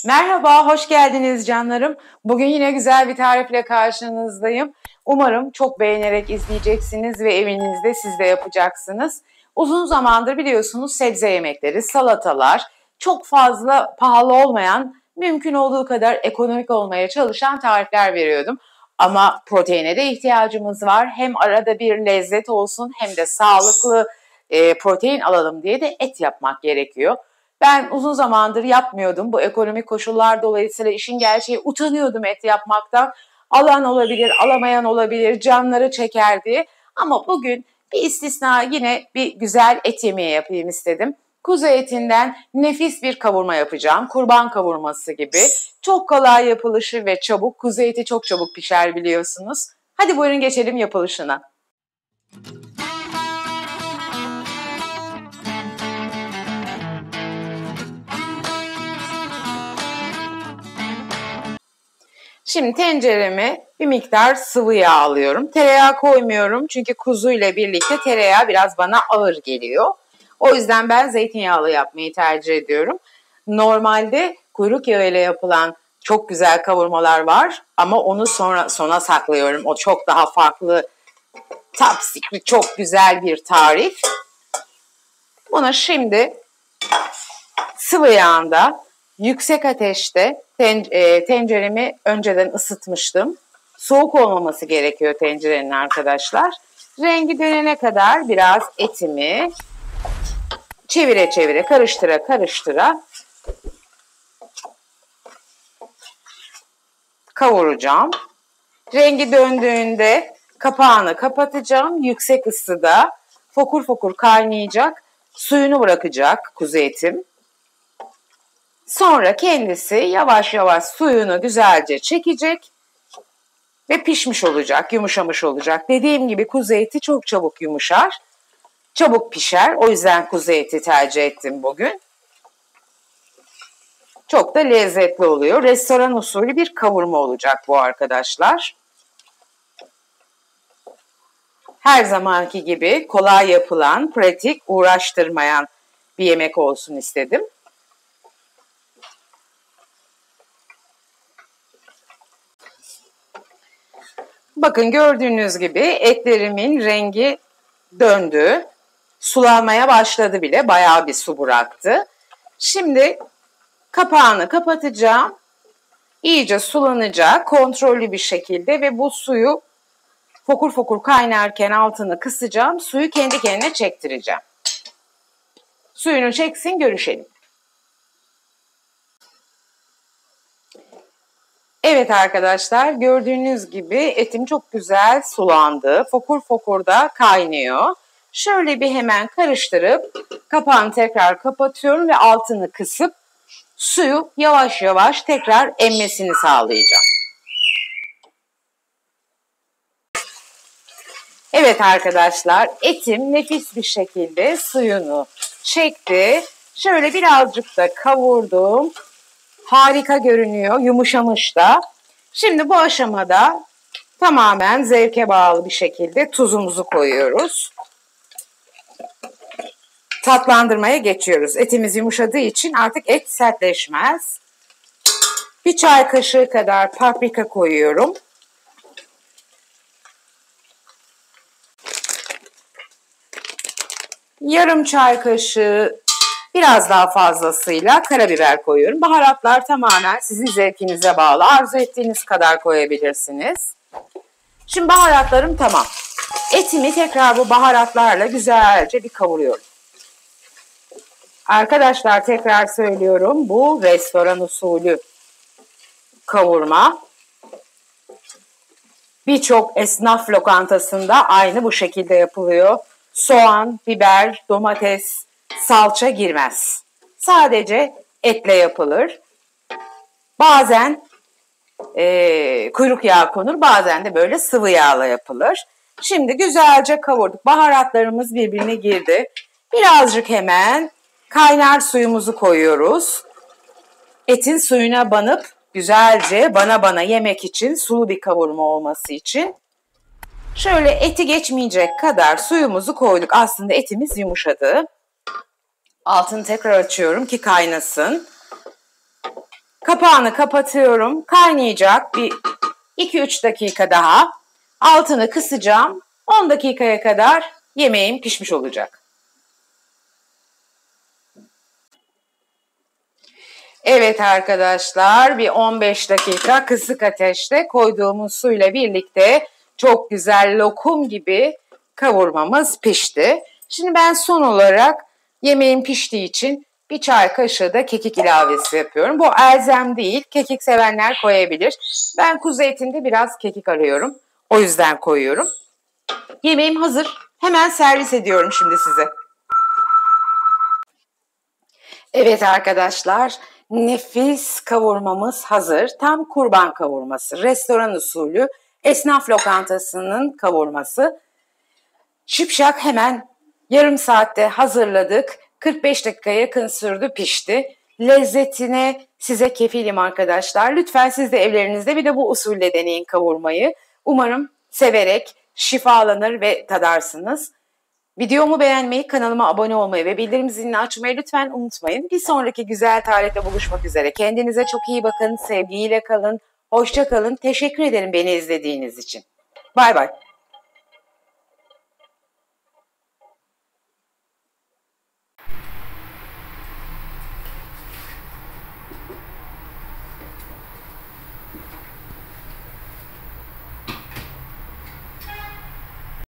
Merhaba, hoş geldiniz canlarım. Bugün yine güzel bir tarifle karşınızdayım. Umarım çok beğenerek izleyeceksiniz ve evinizde siz de yapacaksınız. Uzun zamandır biliyorsunuz sebze yemekleri, salatalar, çok fazla pahalı olmayan, mümkün olduğu kadar ekonomik olmaya çalışan tarifler veriyordum. Ama proteine de ihtiyacımız var. Hem arada bir lezzet olsun hem de sağlıklı protein alalım diye de et yapmak gerekiyor. Ben uzun zamandır yapmıyordum. Bu ekonomik koşullar dolayısıyla işin gerçeği utanıyordum et yapmaktan. Alan olabilir, alamayan olabilir, canları çekerdi. Ama bugün bir istisna yine bir güzel et yemeği yapayım istedim. Kuzu etinden nefis bir kavurma yapacağım. Kurban kavurması gibi. Çok kolay yapılışı ve çabuk. Kuzu eti çok çabuk pişer biliyorsunuz. Hadi buyurun geçelim yapılışına. Şimdi tencereme bir miktar sıvı yağ alıyorum. Tereyağı koymuyorum çünkü kuzu ile birlikte tereyağı biraz bana ağır geliyor. O yüzden ben zeytinyağlı yapmayı tercih ediyorum. Normalde kuyruk yağı ile yapılan çok güzel kavurmalar var ama onu sona saklıyorum. O çok daha farklı, top secret, çok güzel bir tarif. Bunu şimdi sıvı yağında yüksek ateşte tenceremi önceden ısıtmıştım. Soğuk olmaması gerekiyor tencerenin arkadaşlar. Rengi dönene kadar biraz etimi çevire çevire, karıştıra karıştıra kavuracağım. Rengi döndüğünde kapağını kapatacağım. Yüksek ısıda fokur fokur kaynayacak. Suyunu bırakacak kuzu etim. Sonra kendisi yavaş yavaş suyunu güzelce çekecek ve pişmiş olacak, yumuşamış olacak. Dediğim gibi kuzu eti çok çabuk yumuşar, çabuk pişer. O yüzden kuzu eti tercih ettim bugün. Çok da lezzetli oluyor. Restoran usulü bir kavurma olacak bu arkadaşlar. Her zamanki gibi kolay yapılan, pratik, uğraştırmayan bir yemek olsun istedim. Bakın gördüğünüz gibi etlerimin rengi döndü. Sulanmaya başladı bile. Bayağı bir su bıraktı. Şimdi kapağını kapatacağım. İyice sulanacak kontrollü bir şekilde ve bu suyu fokur fokur kaynarken altını kısacağım. Suyu kendi kendine çektireceğim. Suyunu çeksin, görüşelim. Evet arkadaşlar, gördüğünüz gibi etim çok güzel sulandı. Fokur fokur da kaynıyor. Şöyle bir hemen karıştırıp kapağını tekrar kapatıyorum ve altını kısıp suyu yavaş yavaş tekrar emmesini sağlayacağım. Evet arkadaşlar, etim nefis bir şekilde suyunu çekti. Şöyle birazcık da kavurdum. Harika görünüyor, yumuşamış da. Şimdi bu aşamada tamamen zevke bağlı bir şekilde tuzumuzu koyuyoruz. Tatlandırmaya geçiyoruz. Etimiz yumuşadığı için artık et sertleşmez. Bir çay kaşığı kadar paprika koyuyorum. Yarım çay kaşığı, biraz daha fazlasıyla karabiber koyuyorum. Baharatlar tamamen sizin zevkinize bağlı. Arzu ettiğiniz kadar koyabilirsiniz. Şimdi baharatlarım tamam. Etimi tekrar bu baharatlarla güzelce bir kavuruyorum. Arkadaşlar tekrar söylüyorum, bu restoran usulü kavurma. Birçok esnaf lokantasında aynı bu şekilde yapılıyor. Soğan, biber, domates, salça girmez. Sadece etle yapılır. Bazen kuyruk yağı konur, bazen de böyle sıvı yağla yapılır. Şimdi güzelce kavurduk. Baharatlarımız birbirine girdi. Birazcık hemen kaynar suyumuzu koyuyoruz. Etin suyuna banıp güzelce bana bana yemek için, sulu bir kavurma olması için. Şöyle eti geçmeyecek kadar suyumuzu koyduk. Aslında etimiz yumuşadı. Altını tekrar açıyorum ki kaynasın. Kapağını kapatıyorum. Kaynayacak bir 2-3 dakika daha. Altını kısacağım. 10 dakikaya kadar yemeğim pişmiş olacak. Evet arkadaşlar, bir 15 dakika kısık ateşte koyduğumuz suyla birlikte çok güzel lokum gibi kavurmamız pişti. Şimdi ben son olarak yemeğim piştiği için bir çay kaşığı da kekik ilavesi yapıyorum. Bu elzem değil, kekik sevenler koyabilir. Ben kuzu etinde biraz kekik arıyorum. O yüzden koyuyorum. Yemeğim hazır. Hemen servis ediyorum şimdi size. Evet arkadaşlar, nefis kavurmamız hazır. Tam kurban kavurması, restoran usulü, esnaf lokantasının kavurması. Şipşak hemen yarım saatte hazırladık. 45 dakikaya yakın sürdü, pişti. Lezzetine size kefilim arkadaşlar. Lütfen siz de evlerinizde bir de bu usulle deneyin kavurmayı. Umarım severek şifalanır ve tadarsınız. Videomu beğenmeyi, kanalıma abone olmayı ve bildirim zilini açmayı lütfen unutmayın. Bir sonraki güzel tarifle buluşmak üzere. Kendinize çok iyi bakın, sevgiyle kalın, hoşça kalın. Teşekkür ederim beni izlediğiniz için. Bay bay.